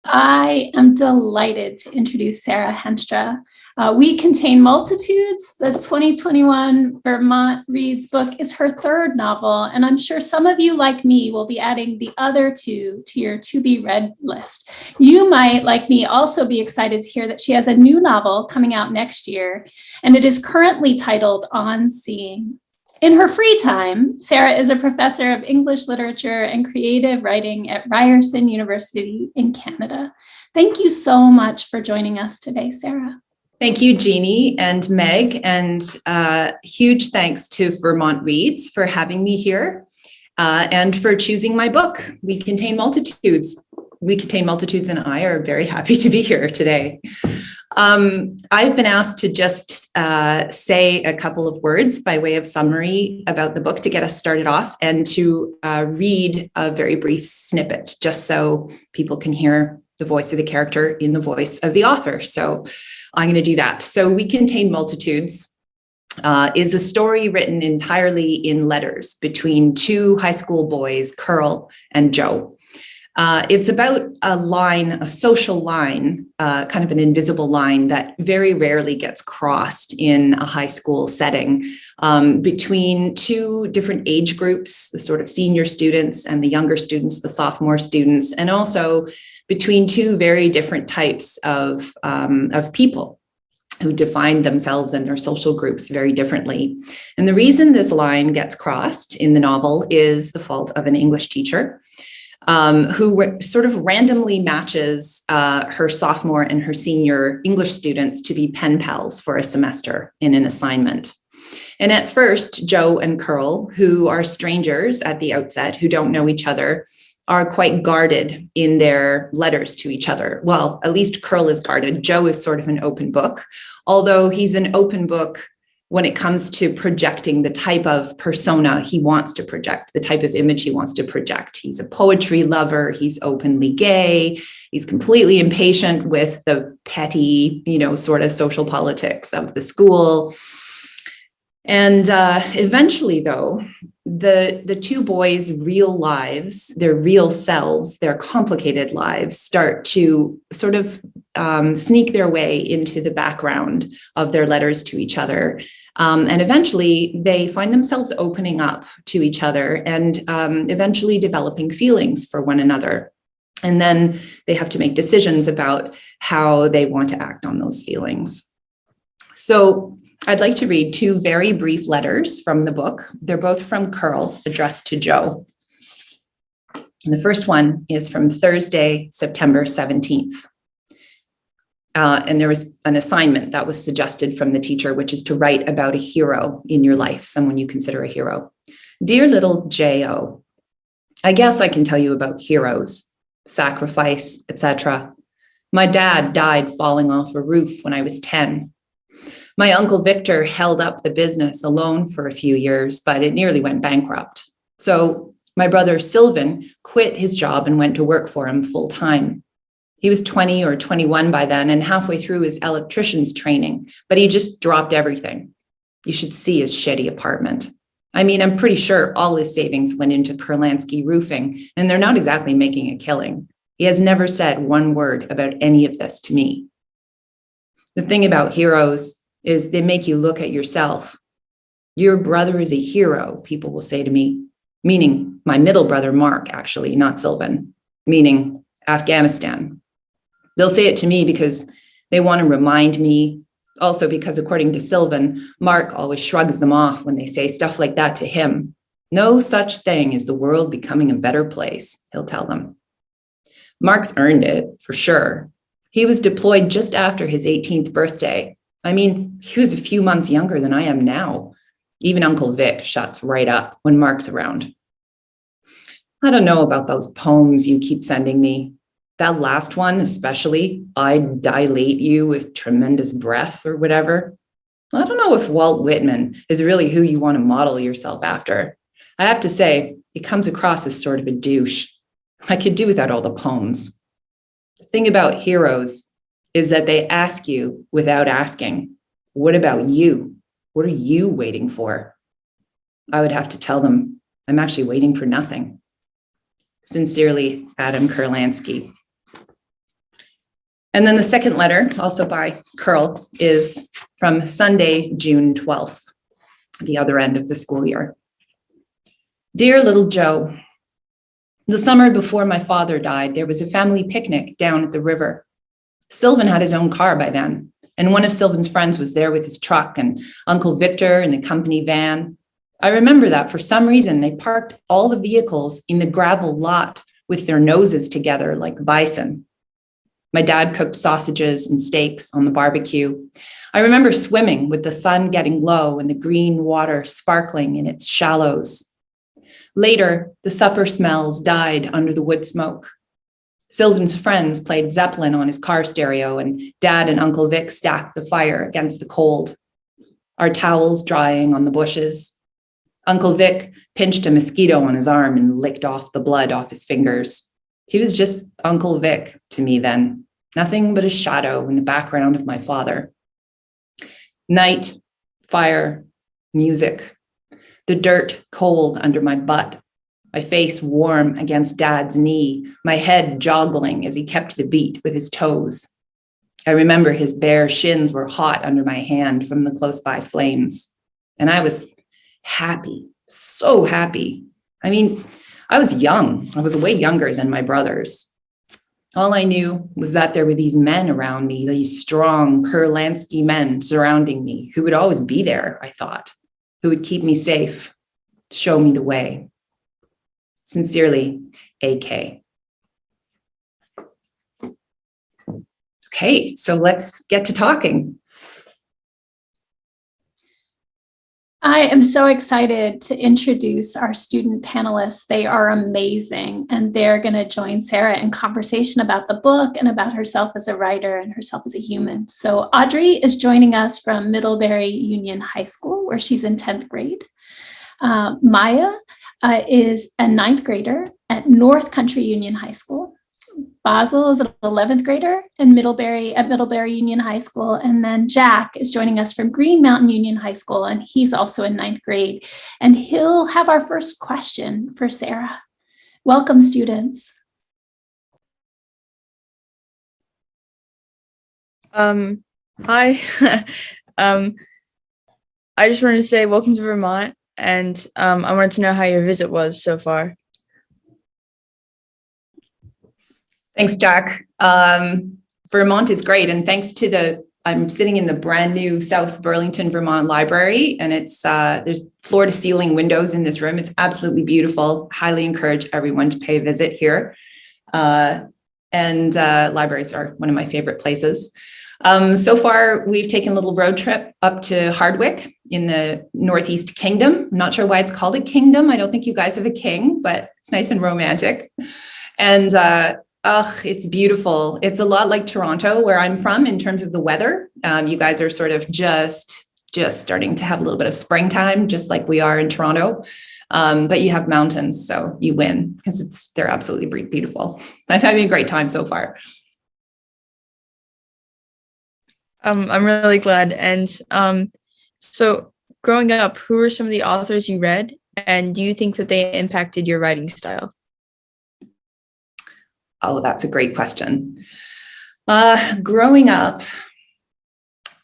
I am delighted to introduce Sarah Henstra. We Contain Multitudes, the 2021 Vermont Reads book, is her third novel, and I'm sure some of you, like me, will be adding the other two to your to-be-read list. You might, like me, also be excited to hear that she has a new novel coming out next year, and it is currently titled On Seeing. In her free time, Sarah is a professor of English literature and creative writing at Ryerson University in Canada. Thank you so much for joining us today, Sarah. Thank you, Jeannie and Meg, and huge thanks to Vermont Reads for having me here and for choosing my book, We Contain Multitudes. We Contain Multitudes and I are very happy to be here today. I've been asked to just say a couple of words by way of summary about the book to get us started off, and to read a very brief snippet just so people can hear the voice of the character in the voice of the author. So I'm going to do that. So We Contain Multitudes is a story written entirely in letters between two high school boys, Curl and Joe. It's about a social line, kind of an invisible line that very rarely gets crossed in a high school setting between two different age groups, the sort of senior students and the younger students, the sophomore students, and also between two very different types of people who define themselves and their social groups very differently. And the reason this line gets crossed in the novel is the fault of an English teacher who sort of randomly matches her sophomore and her senior English students to be pen pals for a semester in an assignment. And at first, Joe and Curl, who are strangers at the outset, who don't know each other, are quite guarded in their letters to each other. Well, at least Curl is guarded. Joe is sort of an open book, although he's an open book when it comes to projecting the type of persona he wants to project, the type of image he wants to project. He's a poetry lover, he's openly gay, he's completely impatient with the petty, sort of social politics of the school. And eventually, though, the two boys' real lives, their real selves, their complicated lives start to sort of sneak their way into the background of their letters to each other. And eventually they find themselves opening up to each other and eventually developing feelings for one another. And then they have to make decisions about how they want to act on those feelings. So I'd like to read two very brief letters from the book. They're both from Curl, addressed to Joe. And the first one is from Thursday, September 17th. And there was an assignment that was suggested from the teacher, which is to write about a hero in your life, someone you consider a hero. Dear little J.O., I guess I can tell you about heroes, sacrifice, etc. My dad died falling off a roof when I was 10. My uncle Victor held up the business alone for a few years, but it nearly went bankrupt. So my brother Sylvan quit his job and went to work for him full time. He was 20 or 21 by then and halfway through his electrician's training, but he just dropped everything. You should see his shitty apartment. I mean, I'm pretty sure all his savings went into Kurlansky Roofing, and they're not exactly making a killing. He has never said one word about any of this to me. The thing about heroes is they make you look at yourself. Your brother is a hero, people will say to me, meaning my middle brother, Mark, actually, not Sylvan, meaning Afghanistan. They'll say it to me because they want to remind me, also because according to Sylvan, Mark always shrugs them off when they say stuff like that to him. No such thing as the world becoming a better place, he'll tell them. Mark's earned it, for sure. He was deployed just after his 18th birthday. I mean, he was a few months younger than I am now. Even Uncle Vic shuts right up when Mark's around. I don't know about those poems you keep sending me. That last one, especially, I dilate you with tremendous breath or whatever. I don't know if Walt Whitman is really who you want to model yourself after. I have to say, he comes across as sort of a douche. I could do without all the poems. The thing about heroes is that they ask you without asking, what about you? What are you waiting for? I would have to tell them, I'm actually waiting for nothing. Sincerely, Adam Kurlansky. And then the second letter, also by Curl, is from Sunday, June 12th, the other end of the school year. Dear little Joe, the summer before my father died, there was a family picnic down at the river. Sylvan had his own car by then, and one of Sylvan's friends was there with his truck, and Uncle Victor in the company van. I remember that for some reason, they parked all the vehicles in the gravel lot with their noses together like bison. My dad cooked sausages and steaks on the barbecue. I remember swimming with the sun getting low and the green water sparkling in its shallows. Later, the supper smells died under the wood smoke. Sylvan's friends played Zeppelin on his car stereo, and Dad and Uncle Vic stacked the fire against the cold. Our towels drying on the bushes. Uncle Vic pinched a mosquito on his arm and licked off the blood off his fingers. He was just Uncle Vic to me then, nothing but a shadow in the background of my father. Night, fire, music, the dirt cold under my butt, my face warm against Dad's knee, my head joggling as he kept the beat with his toes. I remember his bare shins were hot under my hand from the close by flames. And I was happy, so happy. I mean, I was young. I was way younger than my brothers. All I knew was that there were these men around me, these strong Kurlansky men surrounding me who would always be there, I thought, who would keep me safe, show me the way. Sincerely, AK. Okay, so let's get to talking. I am so excited to introduce our student panelists. They are amazing, and they're going to join Sarah in conversation about the book and about herself as a writer and herself as a human. So Audrey is joining us from Middlebury Union High School, where she's in 10th grade. Maya is a 9th grader at North Country Union High School. Basil is an 11th grader at Middlebury Union High School. And then Jack is joining us from Green Mountain Union High School, and he's also in 9th grade. And he'll have our first question for Sarah. Welcome, students. Hi. I just wanted to say welcome to Vermont, and I wanted to know how your visit was so far. Thanks, Jack. Vermont is great. And thanks to I'm sitting in the brand new South Burlington, Vermont library, and it's there's floor to ceiling windows in this room. It's absolutely beautiful. Highly encourage everyone to pay a visit here. And libraries are one of my favorite places. So far, we've taken a little road trip up to Hardwick in the Northeast Kingdom. I'm not sure why it's called a kingdom. I don't think you guys have a king, but it's nice and romantic. And it's beautiful. It's a lot like Toronto, where I'm from, in terms of the weather. You guys are sort of just starting to have a little bit of springtime, just like we are in Toronto. But you have mountains, so you win, because they're absolutely beautiful. I'm having a great time so far. I'm really glad. And so growing up, who were some of the authors you read, and do you think that they impacted your writing style? Oh, that's a great question. Growing up,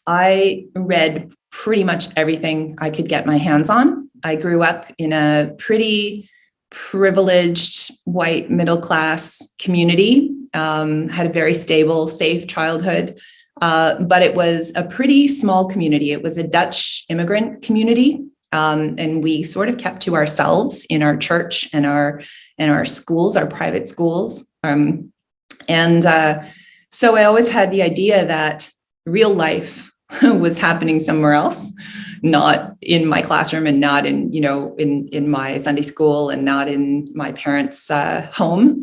I read pretty much everything I could get my hands on. I grew up in a pretty privileged white middle-class community, had a very stable, safe childhood, but it was a pretty small community. It was a Dutch immigrant community, and we sort of kept to ourselves in our church and our schools, our private schools. So I always had the idea that real life was happening somewhere else, not in my classroom, and not in my Sunday school, and not in my parents' home.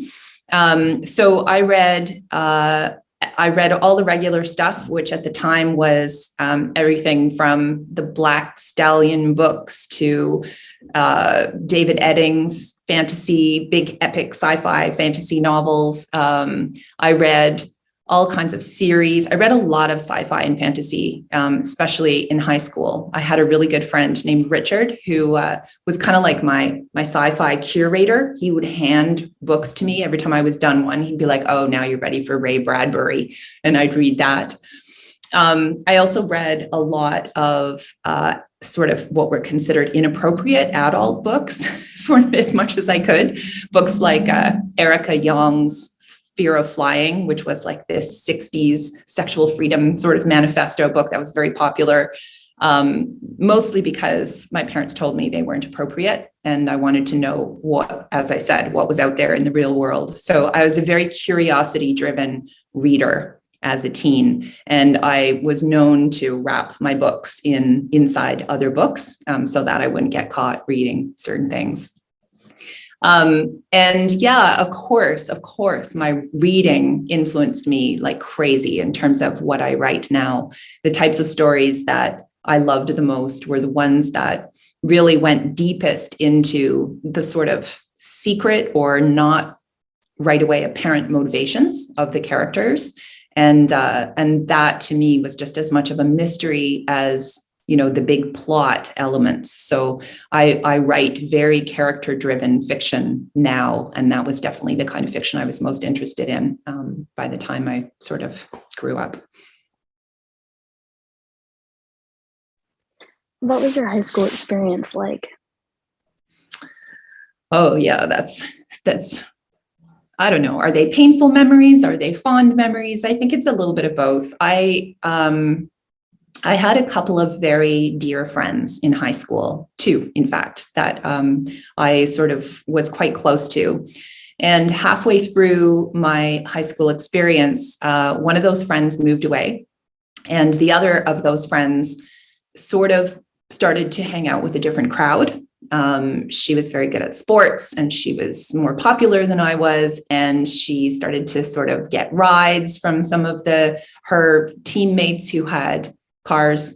So I read all the regular stuff, which at the time was everything from the Black Stallion books to David Eddings' fantasy, big epic sci-fi fantasy novels. I read all kinds of series. I read a lot of sci-fi and fantasy, especially in high school. I had a really good friend named Richard who was kind of like my sci-fi curator. He would hand books to me every time I was done one. He'd be like, "Oh, now you're ready for Ray Bradbury," and I'd read that. I also read a lot of sort of what were considered inappropriate adult books for as much as I could. Books like Erica Young's Fear of Flying, which was like this 60s sexual freedom sort of manifesto book that was very popular, mostly because my parents told me they weren't appropriate. And I wanted to know what, as I said, what was out there in the real world. So I was a very curiosity-driven reader as a teen. And I was known to wrap my books inside other books so that I wouldn't get caught reading certain things. And yeah, of course, my reading influenced me like crazy in terms of what I write now. The types of stories that I loved the most were the ones that really went deepest into the sort of secret or not right away apparent motivations of the characters. And that to me was just as much of a mystery as, you know, the big plot elements. So I write very character-driven fiction now, and that was definitely the kind of fiction I was most interested in by the time I sort of grew up. What was your high school experience like? Oh yeah, that's I don't know. Are they painful memories? Are they fond memories? I think it's a little bit of both. I had a couple of very dear friends in high school, two, in fact, that I sort of was quite close to. And halfway through my high school experience, one of those friends moved away. And the other of those friends sort of started to hang out with a different crowd. She was very good at sports and she was more popular than I was. And she started to sort of get rides from some of her teammates who had cars.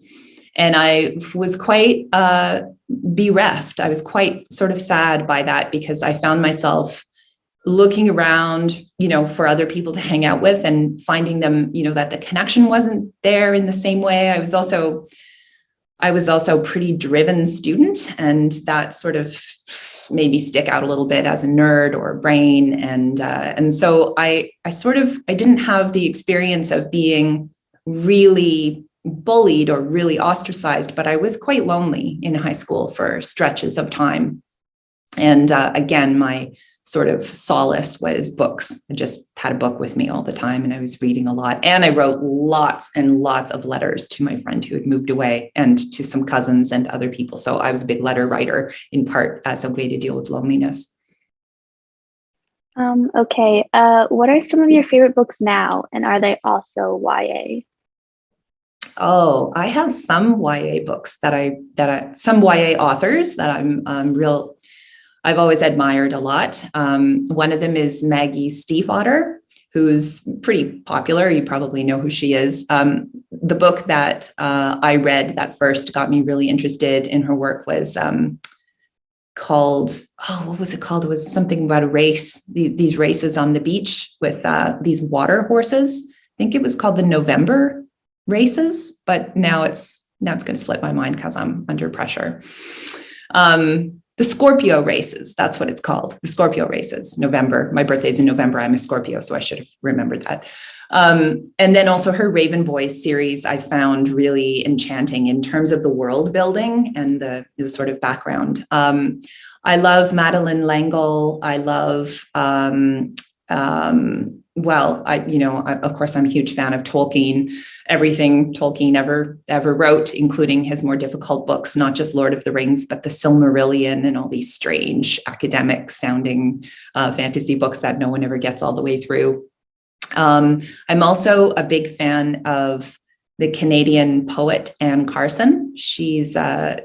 And I was quite bereft. I was quite sort of sad by that because I found myself looking around, you know, for other people to hang out with and finding them, you know, that the connection wasn't there in the same way. I was also a pretty driven student, and that sort of made me stick out a little bit as a nerd or a brain. And so I didn't have the experience of being really bullied or really ostracized, but I was quite lonely in high school for stretches of time. And again, my sort of solace was books. I just had a book with me all the time and I was reading a lot. And I wrote lots and lots of letters to my friend who had moved away and to some cousins and other people. So I was a big letter writer in part as a way to deal with loneliness. Okay. What are some of your favorite books now? And are they also YA? Oh, I have some YA books some YA authors that I've always admired a lot. One of them is Maggie Stiefvater, who's pretty popular. You probably know who she is. The book that I read that first got me really interested in her work was called, what was it called? It was something about a race, these races on the beach with these water horses. I think it was called the November races, but now it's going to slip my mind because I'm under pressure. The Scorpio races, that's what it's called. The Scorpio races, November. My birthday's in November. I'm a Scorpio, so I should have remembered that. And then also her Raven Boys series, I found really enchanting in terms of the world building and the sort of background. I love Madeleine L'Engle. I love, of course, I'm a huge fan of Tolkien. Everything Tolkien ever wrote, including his more difficult books, not just Lord of the Rings, but the Silmarillion and all these strange academic sounding fantasy books that no one ever gets all the way through. I'm also a big fan of the Canadian poet Anne Carson. She's a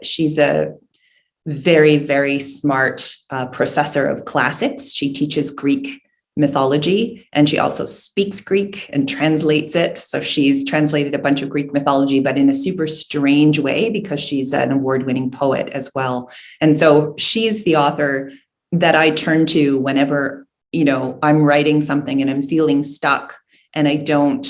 very, very smart professor of classics. She teaches Greek mythology, and she also speaks Greek and translates it. So she's translated a bunch of Greek mythology, but in a super strange way because she's an award-winning poet as well. And so she's the author that I turn to whenever, you know, I'm writing something and I'm feeling stuck and I don't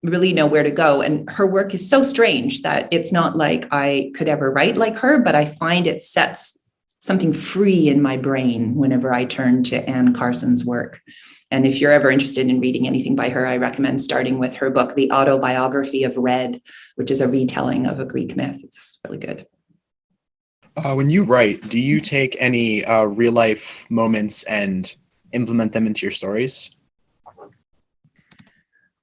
really know where to go. And her work is so strange that it's not like I could ever write like her, but I find it sets something free in my brain whenever I turn to Anne Carson's work. And if you're ever interested in reading anything by her, I recommend starting with her book, The Autobiography of Red, which is a retelling of a Greek myth. It's really good. When you write, do you take any real life moments and implement them into your stories?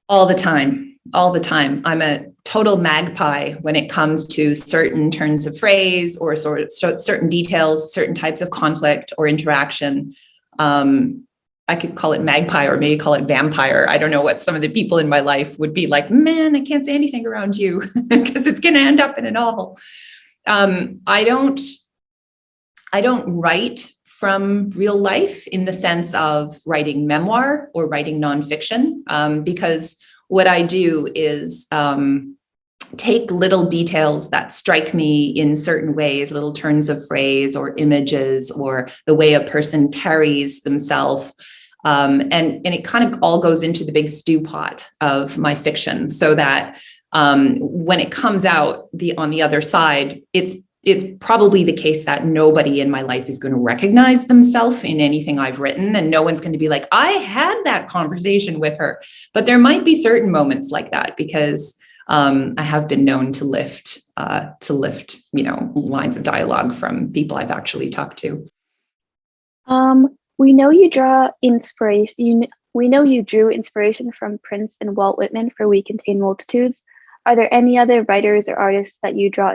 All the time. I'm a total magpie when it comes to certain turns of phrase or certain details, certain types of conflict or interaction. I could call it magpie or maybe call it vampire. I don't know what some of the people in my life would be like, man, I can't say anything around you because it's going to end up in a novel. I don't write from real life in the sense of writing memoir or writing nonfiction, because what I do is take little details that strike me in certain ways, little turns of phrase or images or the way a person carries themselves. And it kind of all goes into the big stew pot of my fiction so that when it comes out on the other side, it's probably the case that nobody in my life is going to recognize themselves in anything I've written. And no one's going to be like, I had that conversation with her. But there might be certain moments like that because I have been known to lift, lines of dialogue from people I've actually talked to. We know you draw inspiration. We know you drew inspiration from Prince and Walt Whitman for We Contain Multitudes. Are there any other writers or artists that you draw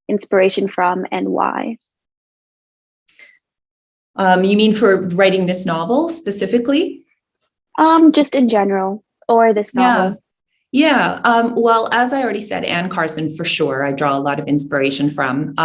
inspiration from, and why? You mean for writing this novel specifically? Just in general, or this novel. Yeah. Well, as I already said, Anne Carson, for sure, I draw a lot of inspiration from.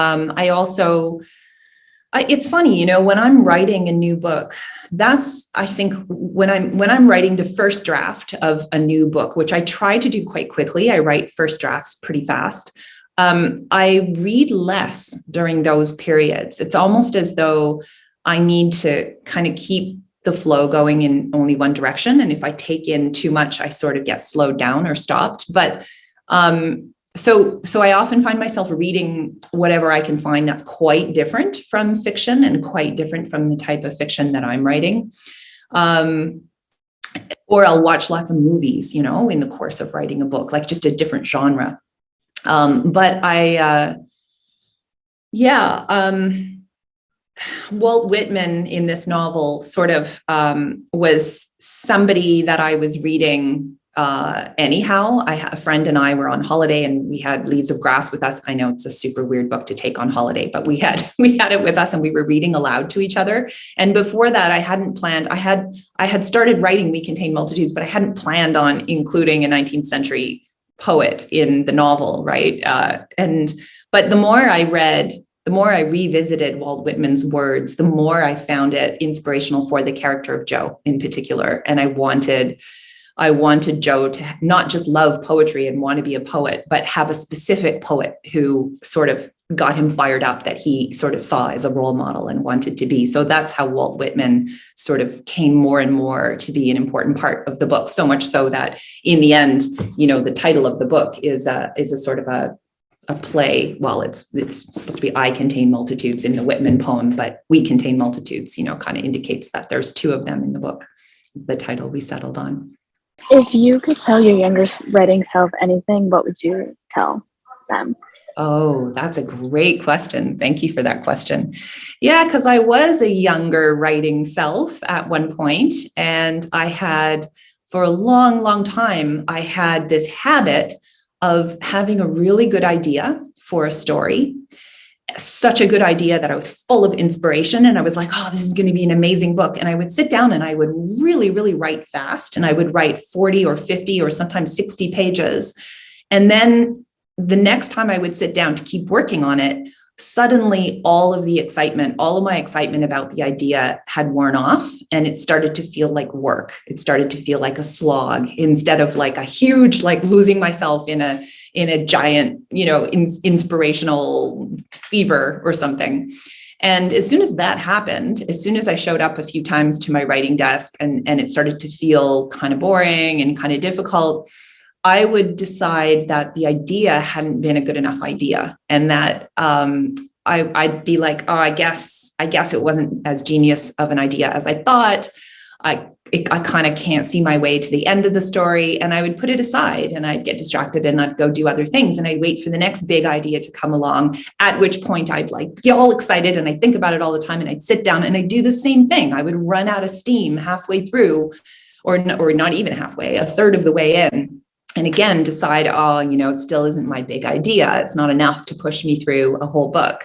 It's funny, when I'm writing a new book, I think when I'm writing the first draft of a new book, which I try to do quite quickly, I write first drafts pretty fast. I read less during those periods. It's almost as though I need to kind of keep the flow going in only one direction. And if I take in too much, I sort of get slowed down or stopped. But so I often find myself reading whatever I can find that's quite different from fiction and quite different from the type of fiction that I'm writing. Or I'll watch lots of movies, in the course of writing a book, like just a different genre. Walt Whitman in this novel sort of was somebody that I was reading anyhow. A friend and I were on holiday and we had Leaves of Grass with us. I know it's a super weird book to take on holiday, but we had it with us and we were reading aloud to each other. And before that, I hadn't planned. I had started writing We Contain Multitudes, but I hadn't planned on including a 19th century poet in the novel, right? But the more I read, the more I revisited Walt Whitman's words, the more I found it inspirational for the character of Joe in particular. And I wanted Joe to not just love poetry and want to be a poet, but have a specific poet who sort of got him fired up that he sort of saw as a role model and wanted to be. So that's how Walt Whitman sort of came more and more to be an important part of the book. So much so that in the end, the title of the book is a sort of a play. Well, it's supposed to be I Contain Multitudes in the Whitman poem, but We Contain Multitudes, kind of indicates that there's two of them in the book, is the title we settled on. If you could tell your younger writing self anything, what would you tell them? Oh, that's a great question. Thank you for that question. Yeah, because I was a younger writing self at one point, and I had, for a long, long time, I had this habit of having a really good idea for a story, such a good idea that I was full of inspiration. And I was like, oh, this is going to be an amazing book. And I would sit down and I would really, really write fast. And I would write 40 or 50 or sometimes 60 pages. And then the next time I would sit down to keep working on it, suddenly all of my excitement about the idea had worn off, and it started to feel like work. It started to feel like a slog instead of like a huge, like losing myself in a giant, inspirational fever or something. And as soon as that happened, as soon as I showed up a few times to my writing desk and it started to feel kind of boring and kind of difficult, I would decide that the idea hadn't been a good enough idea, and that I'd be like, oh, I guess it wasn't as genius of an idea as I thought. I kind of can't see my way to the end of the story, and I would put it aside and I'd get distracted and I'd go do other things, and I'd wait for the next big idea to come along, at which point I'd like get all excited and I think about it all the time, and I'd sit down and I'd do the same thing. I would run out of steam halfway through, or not even halfway, a third of the way in. And again, decide, oh, it still isn't my big idea. It's not enough to push me through a whole book.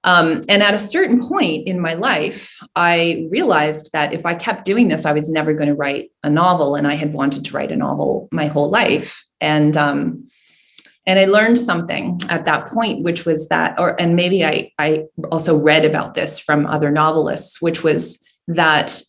And at a certain point in my life, I realized that if I kept doing this, I was never going to write a novel. And I had wanted to write a novel my whole life. And I learned something at that point, which was that, and maybe I also read about this from other novelists, which was that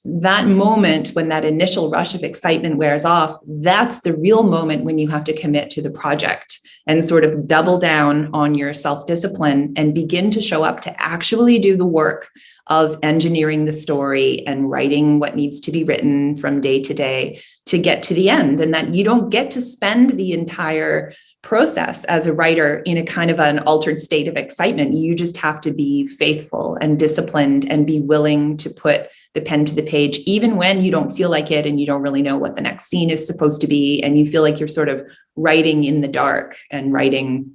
moment when that initial rush of excitement wears off, that's the real moment when you have to commit to the project and sort of double down on your self-discipline and begin to show up to actually do the work of engineering the story and writing what needs to be written from day to day to get to the end. And that you don't get to spend the entire process as a writer in a kind of an altered state of excitement. You just have to be faithful and disciplined and be willing to put the pen to the page, even when you don't feel like it and you don't really know what the next scene is supposed to be. And you feel like you're sort of writing in the dark and writing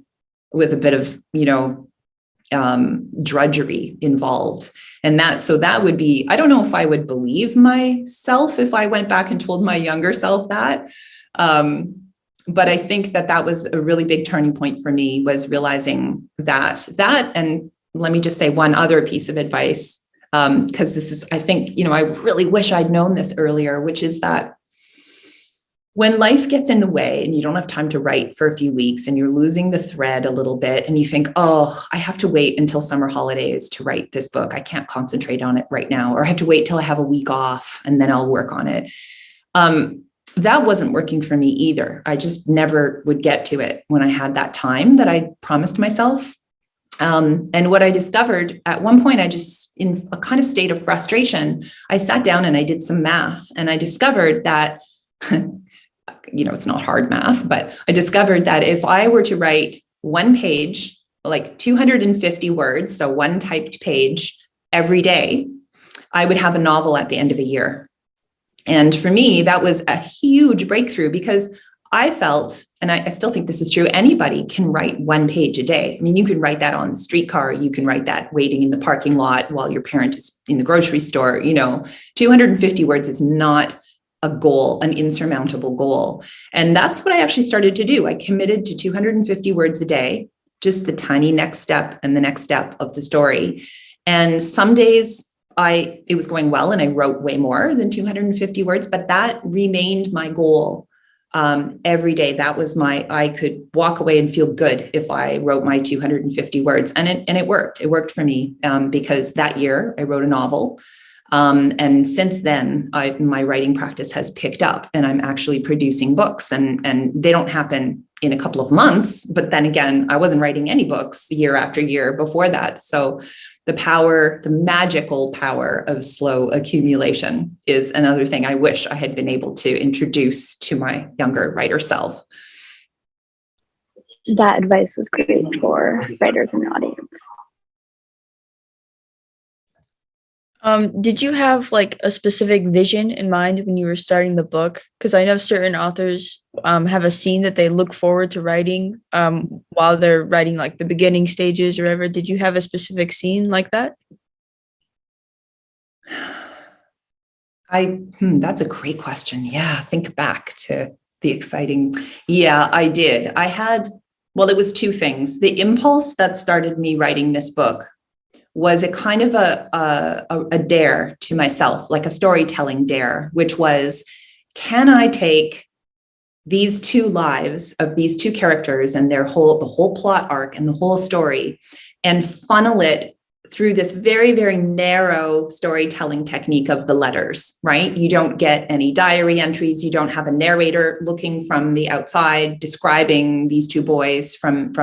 with a bit of, drudgery involved. And that would be, I don't know if I would believe myself if I went back and told my younger self that. But I think that was a really big turning point for me, was realizing that, and let me just say one other piece of advice, because this is, I think, I really wish I'd known this earlier, which is that when life gets in the way and you don't have time to write for a few weeks and you're losing the thread a little bit and you think, oh, I have to wait until summer holidays to write this book. I can't concentrate on it right now, or I have to wait till I have a week off and then I'll work on it. That wasn't working for me either. I just never would get to it when I had that time that I promised myself. And what I discovered at one point, I just, in a kind of state of frustration, I sat down and I did some math, and I discovered that, it's not hard math, but I discovered that if I were to write one page, like 250 words, so one typed page every day, I would have a novel at the end of a year. And for me, that was a huge breakthrough, because I felt, and I still think this is true, anybody can write one page a day. I mean, you can write that on the streetcar, you can write that waiting in the parking lot while your parent is in the grocery store. 250 words is not a goal, an insurmountable goal. And that's what I actually started to do. I committed to 250 words a day, just the tiny next step and the next step of the story. And some days it was going well and I wrote way more than 250 words, but that remained my goal. Every day, that was I could walk away and feel good if I wrote my 250 words. And it worked. It worked for me because that year I wrote a novel. And since then, my writing practice has picked up, and I'm actually producing books, and they don't happen in a couple of months. But then again, I wasn't writing any books year after year before that. So the magical power of slow accumulation is another thing I wish I had been able to introduce to my younger writer self. That advice was great for writers in the audience. Did you have like a specific vision in mind when you were starting the book? Because I know certain authors have a scene that they look forward to writing while they're writing like the beginning stages or whatever. Did you have a specific scene like that? That's a great question. Yeah, think back to the exciting. Yeah, I did. It was two things. The impulse that started me writing this book was a kind of a dare to myself, like a storytelling dare, which was, can I take these two lives of these two characters and the whole plot arc and the whole story and funnel it through this very, very narrow storytelling technique of the letters, right? You don't get any diary entries. You don't have a narrator looking from the outside, describing these two boys from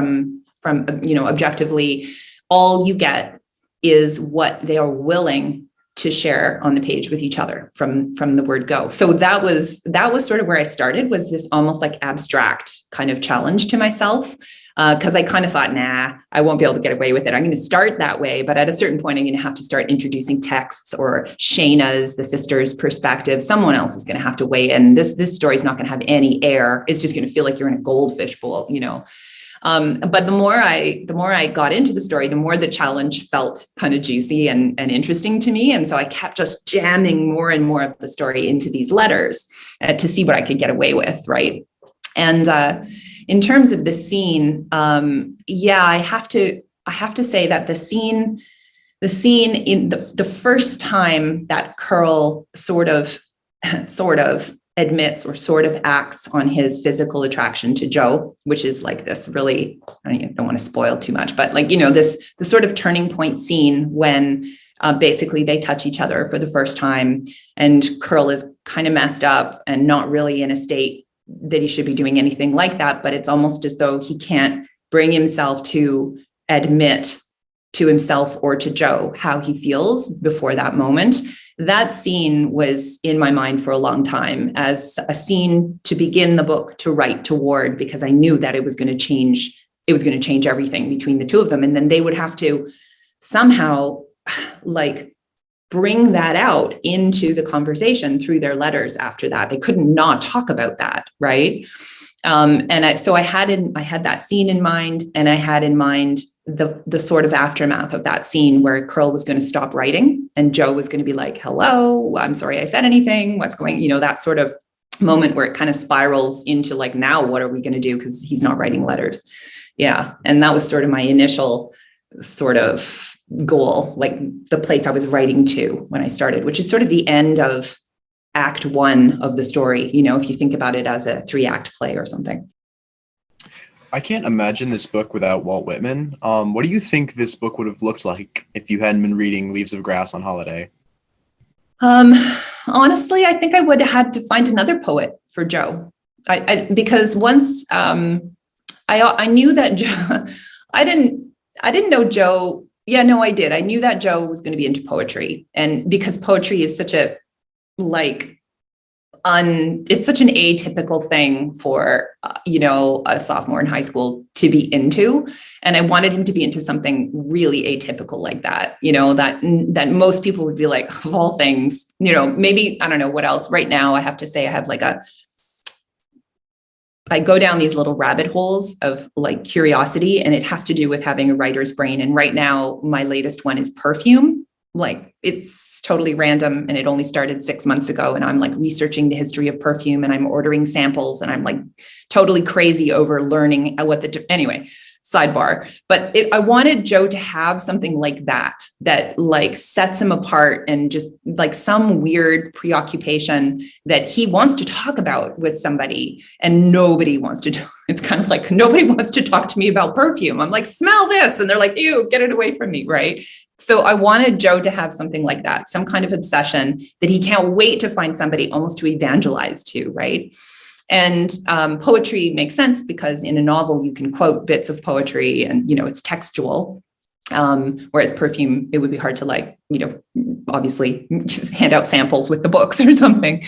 objectively. All you get is what they are willing to share on the page with each other from the word go. So that was sort of where I started, was this almost like abstract kind of challenge to myself. Because I kind of thought, nah, I won't be able to get away with it. I'm going to start that way, but at a certain point, I'm going to have to start introducing texts or Shayna's, the sister's perspective. Someone else is going to have to weigh in. This story is not going to have any air. It's just going to feel like you're in a goldfish bowl, you know. But the more I got into the story, the more the challenge felt kind of juicy and interesting to me. And so I kept just jamming more and more of the story into these letters to see what I could get away with, right? And in terms of the scene, I have to say that the scene in the first time that Curl sort of admits or sort of acts on his physical attraction to Jo, which is like this really, I don't want to spoil too much, but like, you know, the sort of turning point scene when basically they touch each other for the first time, and Curl is kind of messed up and not really in a state that he should be doing anything like that, but it's almost as though he can't bring himself to admit to himself or to Jo how he feels before that moment. That scene was in my mind for a long time as a scene to begin the book to write toward, because I knew that it was going to change everything between the two of them. And then they would have to somehow like bring that out into the conversation through their letters after that. They couldn't not talk about that, right? So I had that scene in mind, and I had in mind the sort of aftermath of that scene where Curl was going to stop writing and Jo was going to be like, hello, I'm sorry I said anything. What's going, you know, that sort of moment where it kind of spirals into like, now what are we going to do? Because he's not writing letters. Yeah. And that was sort of my initial sort of goal, like the place I was writing to when I started, which is sort of the end of Act 1 of the story, you know, if you think about it as a 3-act play or something. I can't imagine this book without Walt Whitman. What do you think this book would have looked like if you hadn't been reading Leaves of Grass on holiday? Honestly, I think I would have had to find another poet for Jo. Because once I knew that Jo, I didn't know Jo. Yeah, no, I did. I knew that Jo was going to be into poetry, and because poetry is such a it's such an atypical thing for, a sophomore in high school to be into. And I wanted him to be into something really atypical like that, that most people would be like, of all things, maybe, I don't know what else. Right now, I have to say I have I go down these little rabbit holes of like curiosity, and it has to do with having a writer's brain. And right now, my latest one is perfume. Like, it's totally random, and it only started 6 months ago, and I'm like researching the history of perfume, and I'm ordering samples, and I'm like totally crazy over learning anyway, sidebar. But I wanted Jo to have something like that like sets him apart, and just like some weird preoccupation that he wants to talk about with somebody, and nobody wants to. It's kind of like nobody wants to talk to me about perfume. I'm like, smell this, and they're like, ew, get it away from me, right? So I wanted Jo to have something like that, some kind of obsession that he can't wait to find somebody almost to evangelize to, right? And poetry makes sense because in a novel, you can quote bits of poetry and, it's textual. Whereas perfume, it would be hard to obviously just hand out samples with the books or something.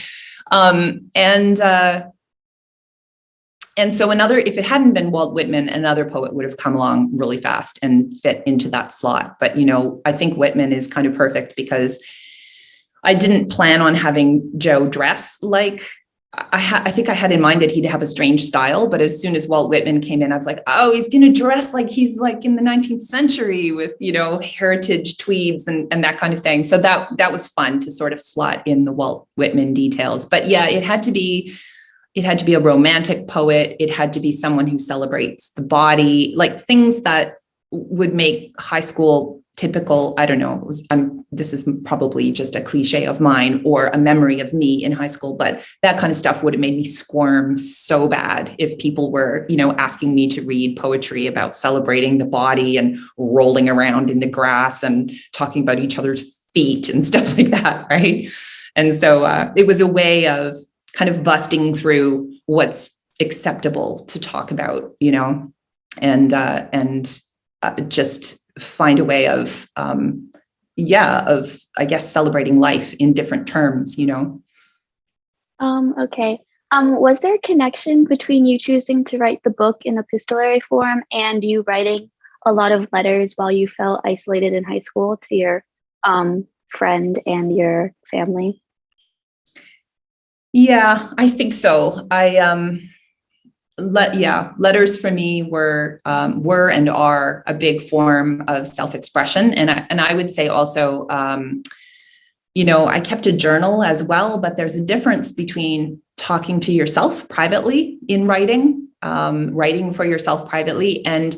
And so if it hadn't been Walt Whitman, another poet would have come along really fast and fit into that slot. But, I think Whitman is kind of perfect because I didn't plan on having Jo dress like, I think I had in mind that he'd have a strange style, but as soon as Walt Whitman came in, I was like, oh, he's going to dress like he's like in the 19th century with, heritage tweeds and that kind of thing. So that was fun to sort of slot in the Walt Whitman details. But yeah, it had to be a romantic poet. It had to be someone who celebrates the body, like things that would make high school typical. I don't know. This is probably just a cliche of mine or a memory of me in high school, but that kind of stuff would have made me squirm so bad if people were, asking me to read poetry about celebrating the body and rolling around in the grass and talking about each other's feet and stuff like that, right? And so it was a way of kind of busting through what's acceptable to talk about, and just find a way of, I guess, celebrating life in different terms, you know? Okay. Was there a connection between you choosing to write the book in epistolary form and you writing a lot of letters while you felt isolated in high school to your friend and your family? Yeah, I think so. Letters for me were and are a big form of self-expression, and I would say also, I kept a journal as well, but there's a difference between talking to yourself privately in writing, writing for yourself privately, and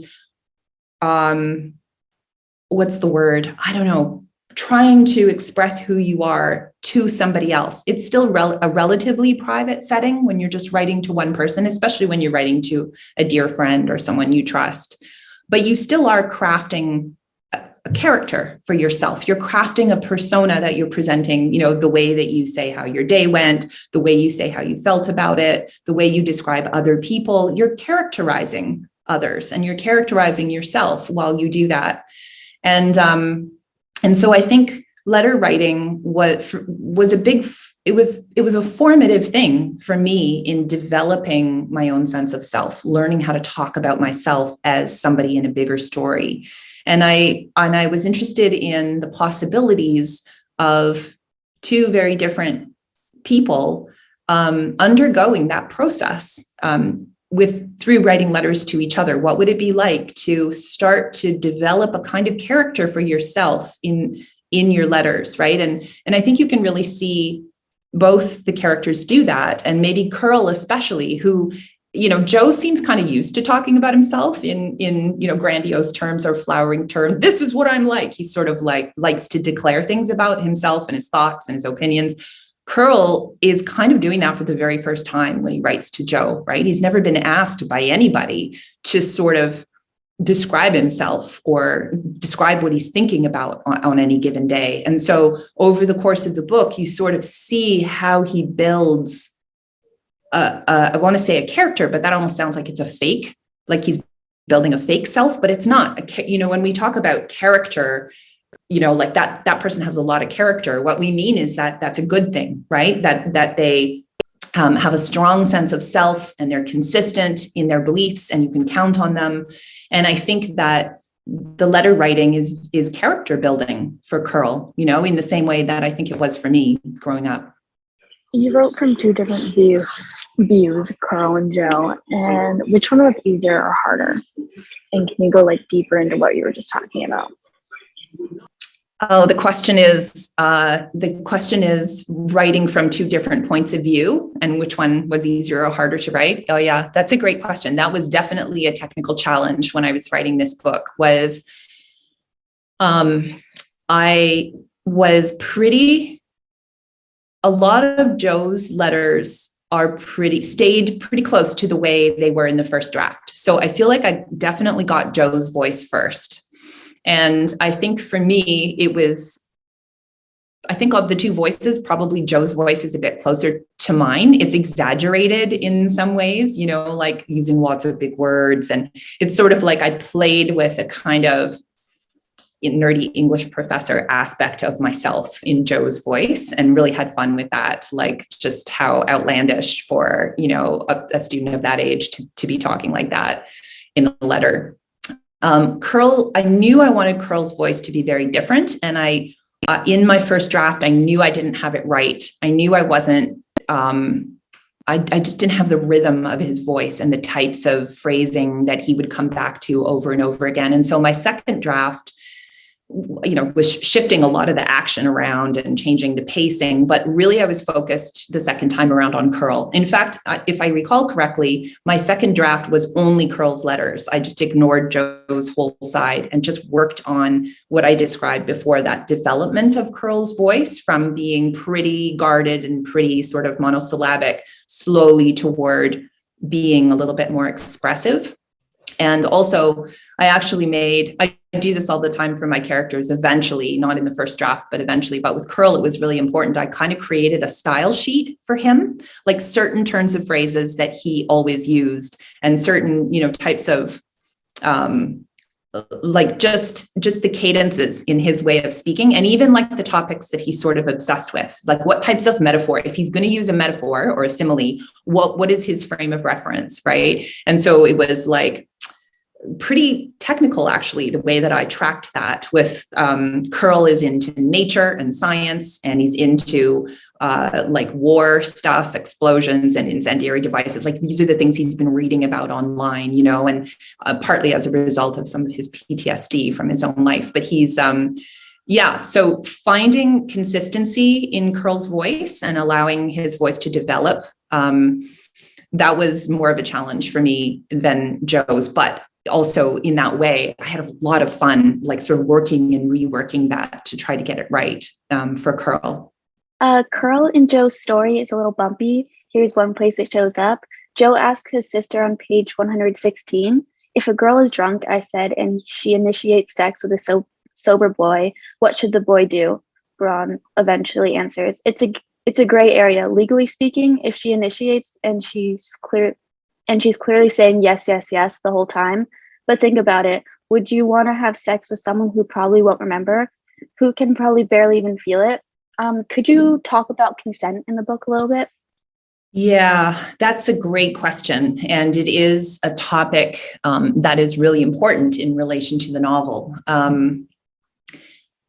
what's the word? I don't know, trying to express who you are to somebody else. It's still a relatively private setting when you're just writing to one person, especially when you're writing to a dear friend or someone you trust. But you still are crafting a character for yourself. You're crafting a persona that you're presenting, the way that you say how your day went, the way you say how you felt about it, the way you describe other people. You're characterizing others and you're characterizing yourself while you do that. And so I think letter writing was a formative thing for me in developing my own sense of self, learning how to talk about myself as somebody in a bigger story. And I was interested in the possibilities of two very different people undergoing that process through writing letters to each other. What would it be like to start to develop a kind of character for yourself in your letters, right? And I think you can really see both the characters do that, and maybe Curl especially, who, Joe seems kind of used to talking about himself in grandiose terms or flowering terms. This is what I'm like. He sort of likes to declare things about himself and his thoughts and his opinions. Curl is kind of doing that for the very first time when he writes to Joe, right? He's never been asked by anybody to sort of describe himself or describe what he's thinking about on any given day. And so over the course of the book, you sort of see how he builds I want to say a character, but that almost sounds like it's a fake, like he's building a fake self, but it's not. When we talk about character, like that person has a lot of character. What we mean is that that's a good thing, right? That they have a strong sense of self and they're consistent in their beliefs and you can count on them. And I think that the letter writing is character building for Curl, in the same way that I think it was for me growing up. You wrote from two different views, Carl and Joe, and which one was easier or harder? And can you go deeper into what you were just talking about? Oh, the question is writing from two different points of view and which one was easier or harder to write. Oh yeah, that's a great question. That was definitely a technical challenge when I was writing this book. A lot of Joe's letters stayed pretty close to the way they were in the first draft. So I feel like I definitely got Joe's voice first. And I think for me, I think of the two voices, probably Joe's voice is a bit closer to mine. It's exaggerated in some ways, like using lots of big words. And it's sort of like I played with a kind of nerdy English professor aspect of myself in Joe's voice and really had fun with that. Like just how outlandish for, a student of that age to be talking like that in a letter. Curl, I knew I wanted Curl's voice to be very different. And in my first draft, I knew I didn't have it right. I knew I wasn't, I just didn't have the rhythm of his voice and the types of phrasing that he would come back to over and over again. And so my second draft, was shifting a lot of the action around and changing the pacing, but really I was focused the second time around on Curl. In fact, if I recall correctly, my second draft was only Curl's letters. I just ignored Joe's whole side and just worked on what I described before, that development of Curl's voice from being pretty guarded and pretty sort of monosyllabic, slowly toward being a little bit more expressive. And also, I do this all the time for my characters, eventually, not in the first draft, but eventually. But with Curl, it was really important. I kind of created a style sheet for him, like certain turns of phrases that he always used and certain, types of like just the cadences in his way of speaking, and even like the topics that he's sort of obsessed with, like what types of metaphor, if he's going to use a metaphor or a simile, what is his frame of reference, right? And so it was like pretty technical, actually, the way that I tracked that with Curl is into nature and science, and he's into like war stuff, explosions and incendiary devices. Like these are the things he's been reading about online, you know, and partly as a result of some of his PTSD from his own life. But he's, so finding consistency in Curl's voice and allowing his voice to develop, that was more of a challenge for me than Joe's. But also in that way, I had a lot of fun, like sort of working and reworking that to try to get it right for Curl. Curl in Joe's story is a little bumpy. Here's one place it shows up. Joe asks his sister on page 116, if a girl is drunk, I said, and she initiates sex with a sober boy, what should the boy do? Braun eventually answers, it's a gray area. Legally speaking, if she initiates and she's clearly saying yes, yes, yes the whole time. But think about it. Would you want to have sex with someone who probably won't remember, who can probably barely even feel it? Could you talk about consent in the book a little bit? Yeah, that's a great question. And it is a topic that is really important in relation to the novel.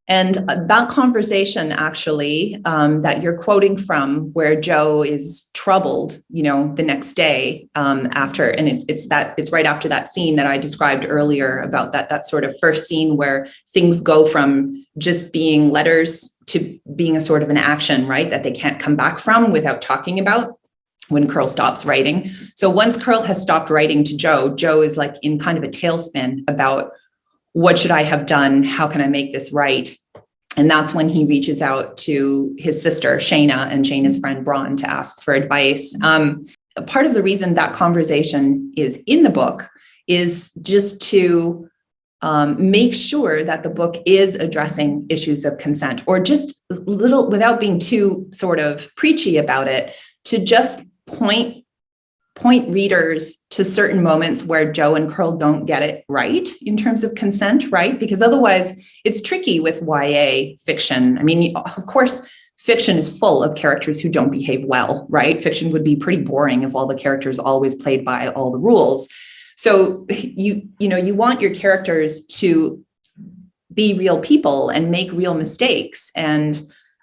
And that conversation, actually, that you're quoting from, where Joe is troubled, you know, the next day after, and it's right after that scene that I described earlier about that sort of first scene where things go from just being letters to being a sort of an action, right, that they can't come back from without talking about, when Curl stops writing. So once Curl has stopped writing to Joe, Joe is like in kind of a tailspin about, what should I have done? How can I make this right? And that's when he reaches out to his sister, Shayna, and Shayna's friend, Braun, to ask for advice. Part of the reason that conversation is in the book is just to make sure that the book is addressing issues of consent, or just a little, without being too sort of preachy about it, to just point readers to certain moments where Joe and Curl don't get it right in terms of consent, right? Because otherwise it's tricky with YA fiction. I mean, of course, fiction is full of characters who don't behave well, right? Fiction would be pretty boring if all the characters always played by all the rules. So you want your characters to be real people and make real mistakes. And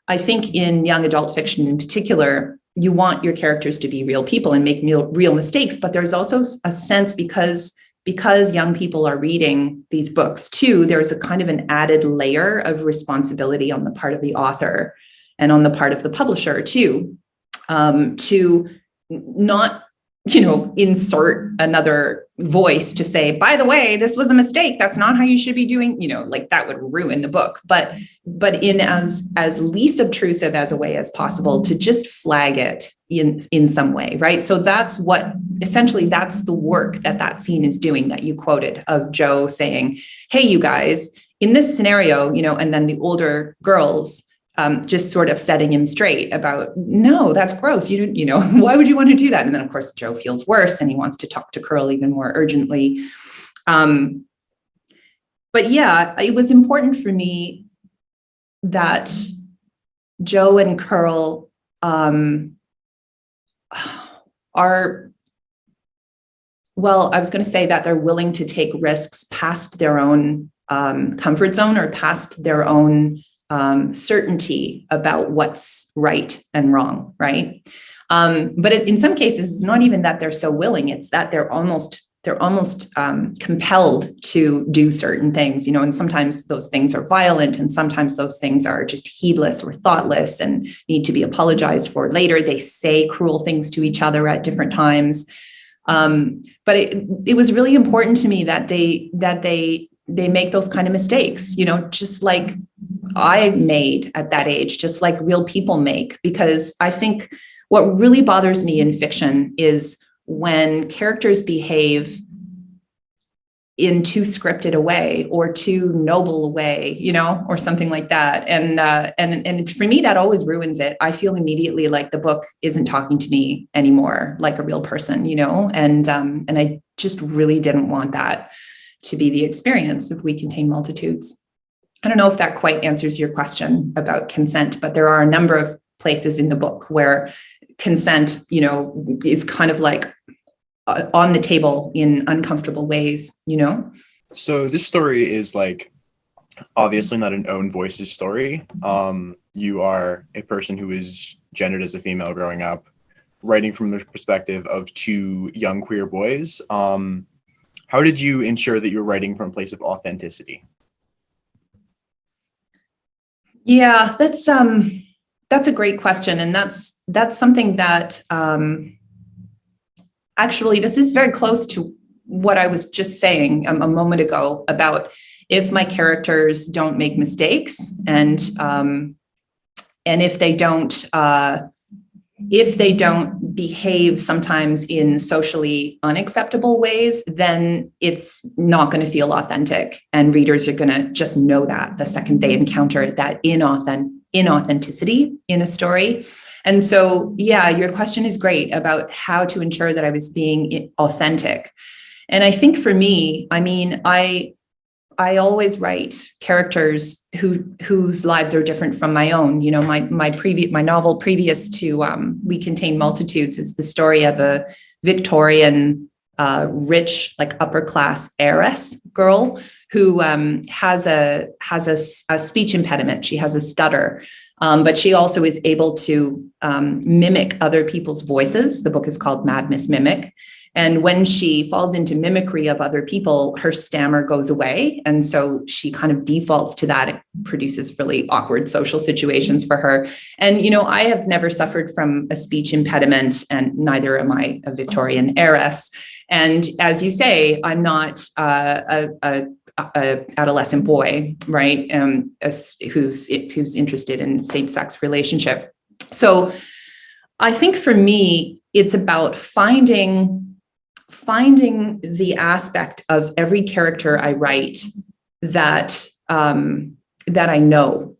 I think in young adult fiction in particular, you want your characters to be real people and make real mistakes. But there's also a sense, because young people are reading these books too, there's a kind of an added layer of responsibility on the part of the author and on the part of the publisher too, to not, insert another voice to say, by the way, this was a mistake. That's not how you should be doing, like that would ruin the book. But in as least obtrusive as a way as possible, to just flag it in some way, right? So that's the work that scene is doing that you quoted, of Joe saying, hey, you guys, in this scenario, and then the older girls just sort of setting him straight about, no, that's gross. Why would you want to do that? And then of course, Joe feels worse and he wants to talk to Curl even more urgently. But yeah, it was important for me that Joe and Curl I was going to say that they're willing to take risks past their own comfort zone, or past their own certainty about what's right and wrong, right? But in some cases, it's not even that they're so willing; it's that they're almost compelled to do certain things, and sometimes those things are violent, and sometimes those things are just heedless or thoughtless and need to be apologized for later. They say cruel things to each other at different times. But it was really important to me that they make those kind of mistakes, just like I made at that age, just like real people make. Because I think what really bothers me in fiction is when characters behave in too scripted a way, or too noble a way, or something like that. And for me, that always ruins it. I feel immediately like the book isn't talking to me anymore, like a real person, and I just really didn't want that to be the experience of We Contain Multitudes. I don't know if that quite answers your question about consent, but there are a number of places in the book where consent, is kind of like on the table in uncomfortable ways, So this story is like obviously not an own voices story. You are a person who is gendered as a female growing up, writing from the perspective of two young queer boys. How did you ensure that you're writing from a place of authenticity? Yeah, that's a great question. And that's something that actually, this is very close to what I was just saying a moment ago about if my characters don't make mistakes and if they don't behave sometimes in socially unacceptable ways, then it's not going to feel authentic. And readers are going to just know that the second they encounter that inauthenticity in a story. And so, yeah, your question is great about how to ensure that I was being authentic. And I think for me, I always write characters whose lives are different from my own. My novel previous to We Contain Multitudes is the story of a Victorian, rich, like upper class heiress girl who has a speech impediment. She has a stutter, but she also is able to mimic other people's voices. The book is called Mad Miss Mimic. And when she falls into mimicry of other people, her stammer goes away. And so she kind of defaults to that. It produces really awkward social situations for her. And, I have never suffered from a speech impediment, and neither am I a Victorian heiress. And as you say, I'm not a adolescent boy, right? Who's interested in same-sex relationship. So I think for me, it's about finding the aspect of every character I write that I know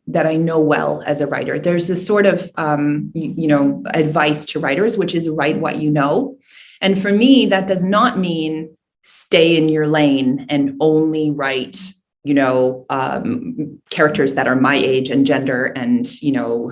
well as a writer. There's this sort of advice to writers, which is write what you know. And for me, that does not mean stay in your lane and only write characters that are my age and gender and,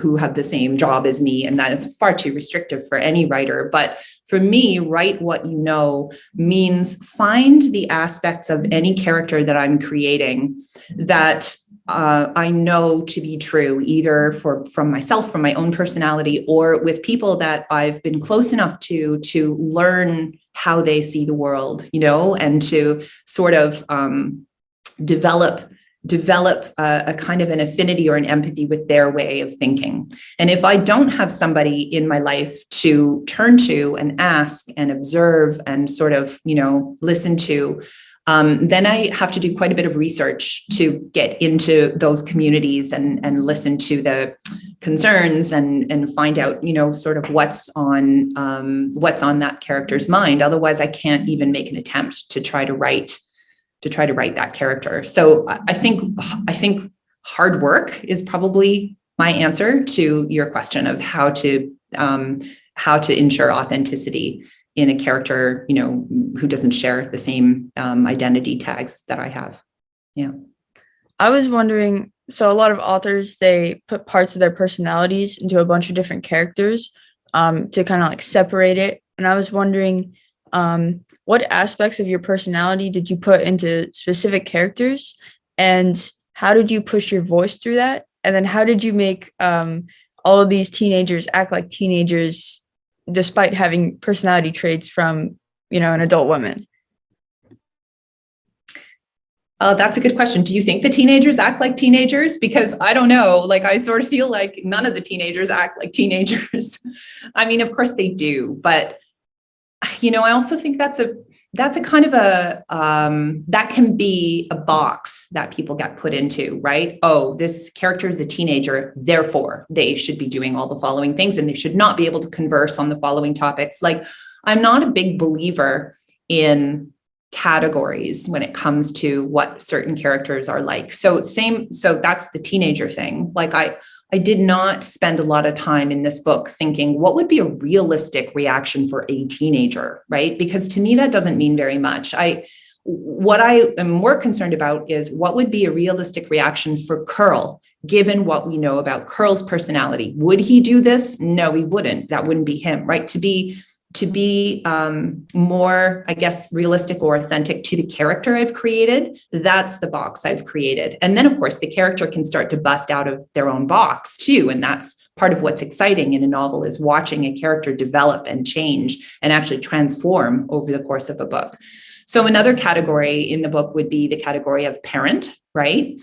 who have the same job as me. And that is far too restrictive for any writer. But for me, write what you know means find the aspects of any character that I'm creating that I know to be true, either from myself, from my own personality, or with people that I've been close enough to learn how they see the world, and to sort of develop a kind of an affinity or an empathy with their way of thinking. And if I don't have somebody in my life to turn to and ask and observe and sort of, listen to, then I have to do quite a bit of research to get into those communities and listen to the concerns and find out, sort of what's on that character's mind. Otherwise, I can't even make an attempt to try to write that character. So I think hard work is probably my answer to your question of how to ensure authenticity in a character, who doesn't share the same identity tags that I have. Yeah. I was wondering, so a lot of authors, they put parts of their personalities into a bunch of different characters to kind of like separate it. And I was wondering, what aspects of your personality did you put into specific characters, and how did you push your voice through that? And then how did you make all of these teenagers act like teenagers despite having personality traits from, an adult woman? That's a good question. Do you think the teenagers act like teenagers? Because I don't know, like I sort of feel like none of the teenagers act like teenagers. I mean, of course they do, but I also think that's a kind of that can be a box that people get put into, right? Oh, this character is a teenager, therefore they should be doing all the following things and they should not be able to converse on the following topics. Like, I'm not a big believer in categories when it comes to what certain characters are like. So that's the teenager thing. Like I did not spend a lot of time in this book thinking what would be a realistic reaction for a teenager, right? Because to me, that doesn't mean very much. What I am more concerned about is what would be a realistic reaction for Curl, given what we know about Curl's personality. Would he do this? No, he wouldn't. That wouldn't be him, right? To be more, I guess, realistic or authentic to the character I've created, that's the box I've created. And then, of course, the character can start to bust out of their own box too. And that's part of what's exciting in a novel, is watching a character develop and change and actually transform over the course of a book. So another category in the book would be the category of parent, right?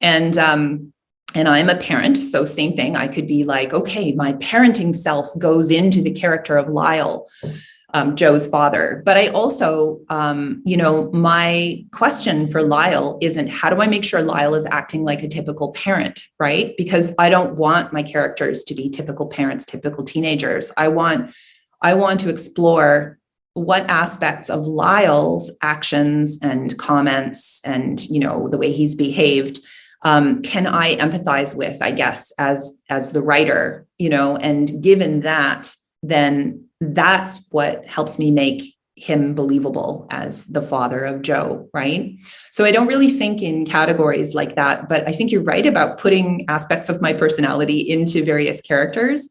And I'm a parent, so same thing. I could be like, okay, my parenting self goes into the character of Lyle, Joe's father. But I also, my question for Lyle isn't how do I make sure Lyle is acting like a typical parent, right? Because I don't want my characters to be typical parents, typical teenagers. I want to explore what aspects of Lyle's actions and comments and, the way he's behaved can I empathize with, I guess, as the writer, and given that, then that's what helps me make him believable as the father of Joe, right? So I don't really think in categories like that, but I think you're right about putting aspects of my personality into various characters.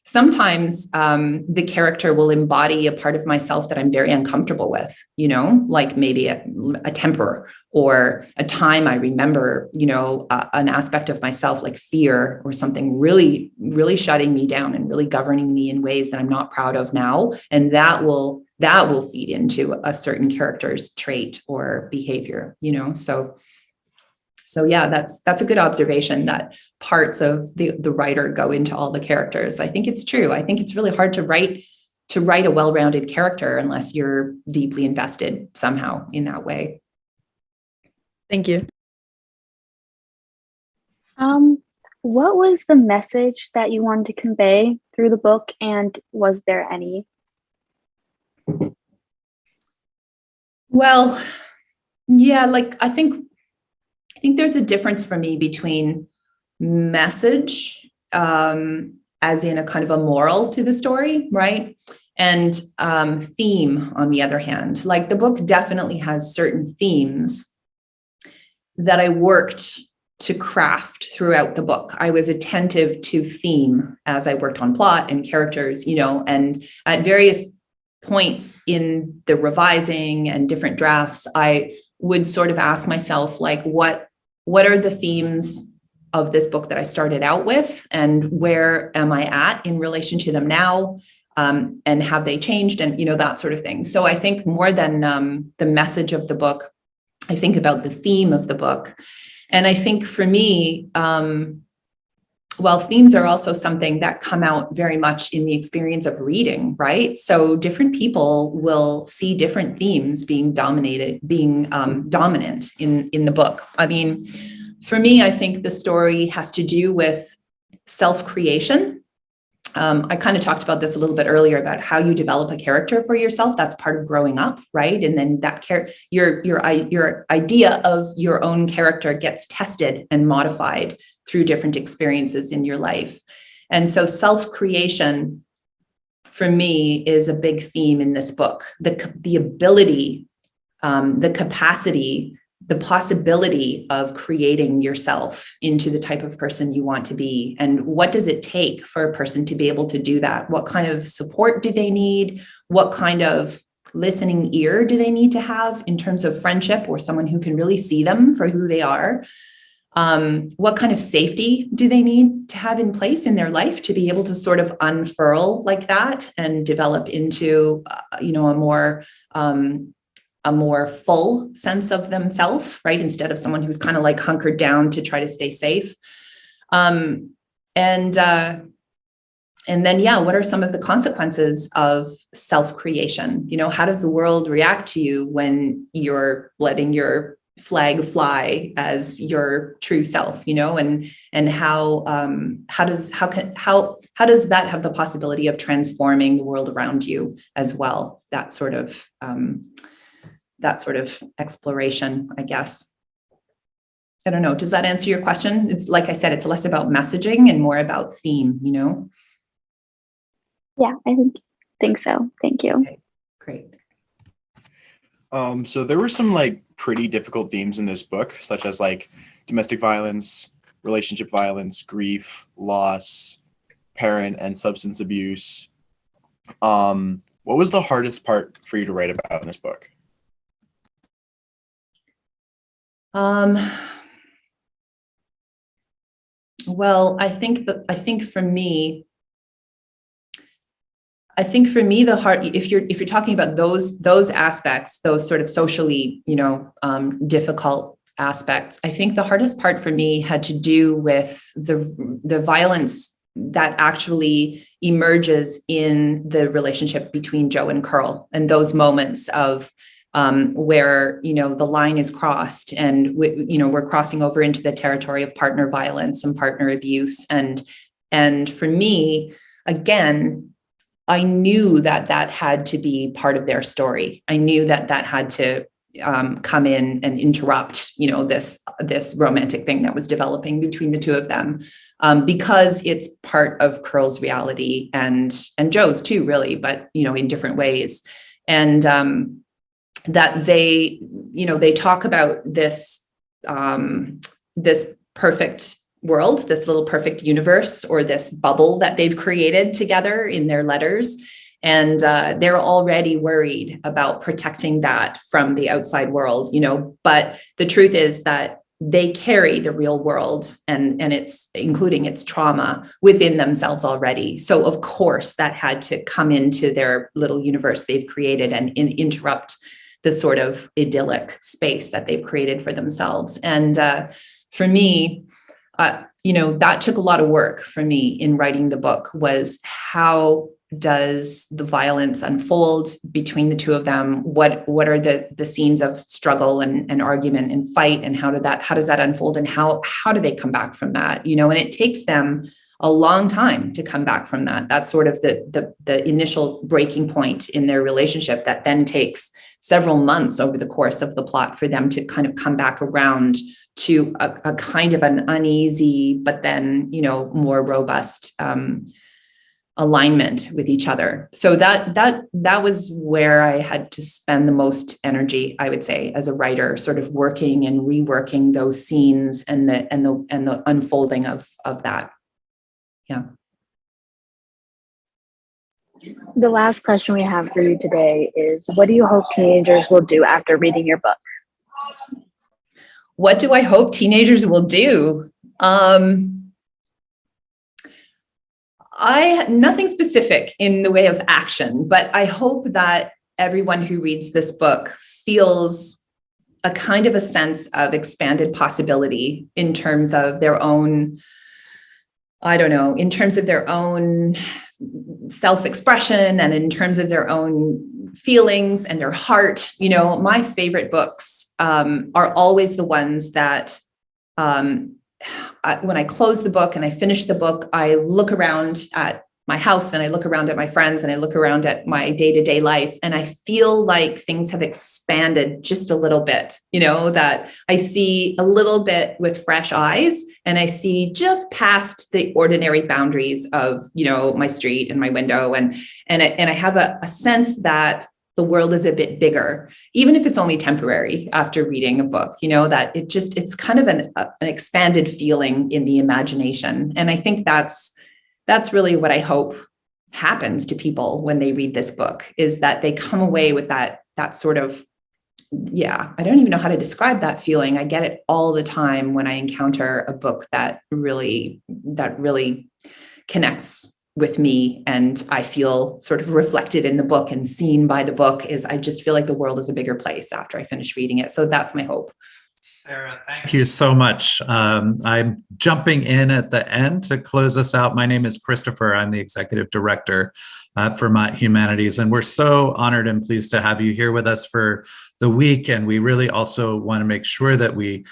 Sometimes the character will embody a part of myself that I'm very uncomfortable with, like maybe a temper or a time I remember, an aspect of myself like fear or something really, really shutting me down and really governing me in ways that I'm not proud of now. And that will feed into a certain character's trait or behavior, So yeah, that's a good observation that parts of the writer go into all the characters. I think it's true. I think it's really hard to write a well-rounded character unless you're deeply invested somehow in that way. Thank you. What was the message that you wanted to convey through the book, and was there any? Well, yeah, I think there's a difference for me between message, as in a kind of a moral to the story, right? And theme, on the other hand. Like the book definitely has certain themes that I worked to craft throughout the book. I was attentive to theme as I worked on plot and characters, and at various points in the revising and different drafts, I would sort of ask myself, like, what are the themes of this book that I started out with, and where am I at in relation to them now? And have they changed, and that sort of thing. So I think more than the message of the book, I think about the theme of the book. And I think for me, themes are also something that come out very much in the experience of reading, right? So different people will see different themes being dominant in the book. I mean, for me, I think the story has to do with self-creation. I kind of talked about this a little bit earlier about how you develop a character for yourself. That's part of growing up, right? And then that your idea of your own character gets tested and modified through different experiences in your life. And so self-creation, for me, is a big theme in this book. The ability, the capacity, the possibility of creating yourself into the type of person you want to be. And what does it take for a person to be able to do that? What kind of support do they need? What kind of listening ear do they need to have in terms of friendship or someone who can really see them for who they are? What kind of safety do they need to have in place in their life to be able to sort of unfurl like that and develop into, a more full sense of themselves, right? Instead of someone who's kind of like hunkered down to try to stay safe. And then, what are some of the consequences of self-creation? How does the world react to you when you're letting your flag fly as your true self, and how does that have the possibility of transforming the world around you as well? That sort of exploration, I guess. I don't know. Does that answer your question? It's like I said, it's less about messaging and more about theme, Yeah, I think so. Thank you. Okay, great. So there were some like pretty difficult themes in this book, such as like domestic violence, relationship violence, grief, loss, parent and substance abuse. What was the hardest part for you to write about in this book? Well, I think for me, the hard, if you're talking about those aspects, those sort of socially, difficult aspects, I think the hardest part for me had to do with the violence that actually emerges in the relationship between Jo and Curl, and those moments of where the line is crossed, and we're crossing over into the territory of partner violence and partner abuse, and for me, again, I knew that had to be part of their story. I knew that had to come in and interrupt, this romantic thing that was developing between the two of them, because it's part of Curl's reality and Jo's too, really, but in different ways, and that they talk about this this perfect world, this little perfect universe, or this bubble that they've created together in their letters. And they're already worried about protecting that from the outside world, but the truth is that they carry the real world and it's including its trauma within themselves already. So of course that had to come into their little universe they've created and interrupt the sort of idyllic space that they've created for themselves. And for me, that took a lot of work for me in writing the book, was how does the violence unfold between the two of them? What are the scenes of struggle and argument and fight, and how does that unfold, and how do they come back from that? And it takes them a long time to come back from that. That's sort of the initial breaking point in their relationship that then takes several months over the course of the plot for them to kind of come back around to a kind of an uneasy, but then, more robust alignment with each other. So that was where I had to spend the most energy, I would say, as a writer, sort of working and reworking those scenes and the unfolding of that. Yeah. The last question we have for you today is, what do you hope teenagers will do after reading your book? What do I hope teenagers will do? Nothing specific in the way of action, but I hope that everyone who reads this book feels a kind of a sense of expanded possibility in terms of their own, in terms of their own self-expression and in terms of their own feelings and their heart. My favorite books are always the ones that when I close the book and I finish the book, I look around at my house and I look around at my friends and I look around at my day-to-day life, and I feel like things have expanded just a little bit, that I see a little bit with fresh eyes, and I see just past the ordinary boundaries of, my street and my window. And I have a sense that the world is a bit bigger, even if it's only temporary after reading a book, that it's kind of an expanded feeling in the imagination. And I think that's really what I hope happens to people when they read this book, is that they come away with that sort of, I don't even know how to describe that feeling. I get it all the time when I encounter a book that really connects with me, and I feel sort of reflected in the book and seen by the book. I just feel like the world is a bigger place after I finish reading it. So that's my hope. Sarah, thank you so much. I'm jumping in at the end to close us out. My name is Christopher. I'm the executive director at Vermont Humanities, and we're so honored and pleased to have you here with us for the week. And we really also want to make sure that we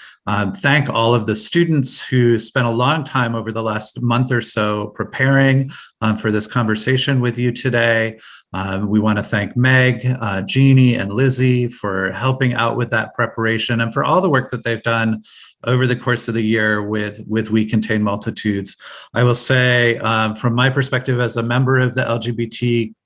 thank all of the students who spent a long time over the last month or so preparing for this conversation with you today. We want to thank Meg, Jeannie, and Lizzie for helping out with that preparation, and for all the work that they've done over the course of the year with We Contain Multitudes. I will say, from my perspective as a member of the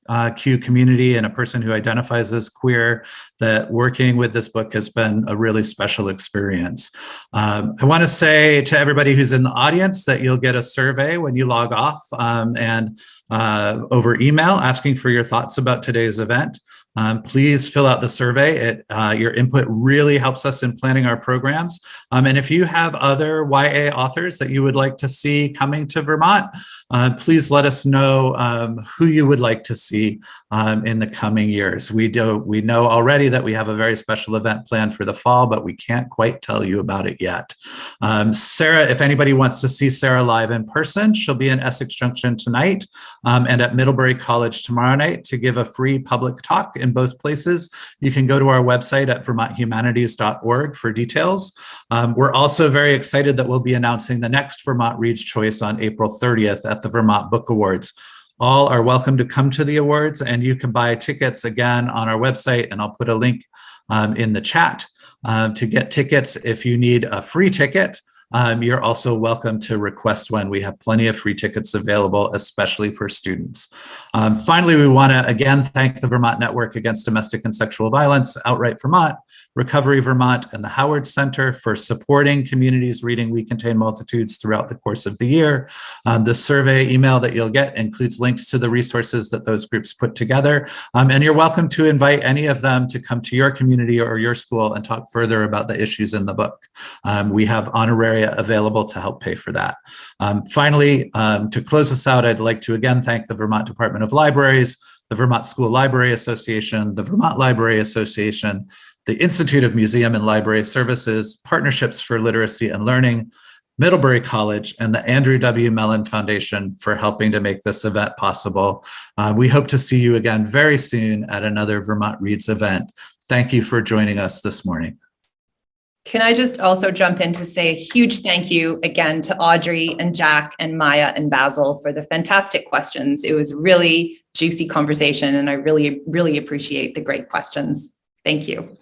LGBTQ community and a person who identifies as queer, that working with this book has been a really special experience. I want to say to everybody who's in the audience that you'll get a survey when you log off and over email asking for your thoughts about today's event. Please fill out the survey. Your input really helps us in planning our programs. And if you have other YA authors that you would like to see coming to Vermont, please let us know who you would like to see in the coming years. We know already that we have a very special event planned for the fall, but we can't quite tell you about it yet. Sarah, if anybody wants to see Sarah live in person, she'll be in Essex Junction tonight and at Middlebury College tomorrow night to give a free public talk in both places. You can go to our website at vermonthumanities.org for details. We're also very excited that we'll be announcing the next Vermont Reads Choice on April 30th at the Vermont Book Awards. All are welcome to come to the awards, and you can buy tickets again on our website, and I'll put a link in the chat to get tickets. If you need a free ticket, you're also welcome to request one. We have plenty of free tickets available, especially for students. Finally, we want to again thank the Vermont Network Against Domestic and Sexual Violence, Outright Vermont, Recovery Vermont, and the Howard Center for supporting communities reading We Contain Multitudes throughout the course of the year. The survey email that you'll get includes links to the resources that those groups put together. And you're welcome to invite any of them to come to your community or your school and talk further about the issues in the book. We have honoraria available to help pay for that. Finally, to close us out, I'd like to again thank the Vermont Department of Libraries, the Vermont School Library Association, the Vermont Library Association, the Institute of Museum and Library Services, Partnerships for Literacy and Learning, Middlebury College, and the Andrew W. Mellon Foundation for helping to make this event possible. We hope to see you again very soon at another Vermont Reads event. Thank you for joining us this morning. Can I just also jump in to say a huge thank you again to Audrey and Jack and Maya and Basil for the fantastic questions. It was really juicy conversation, and I really, really appreciate the great questions. Thank you.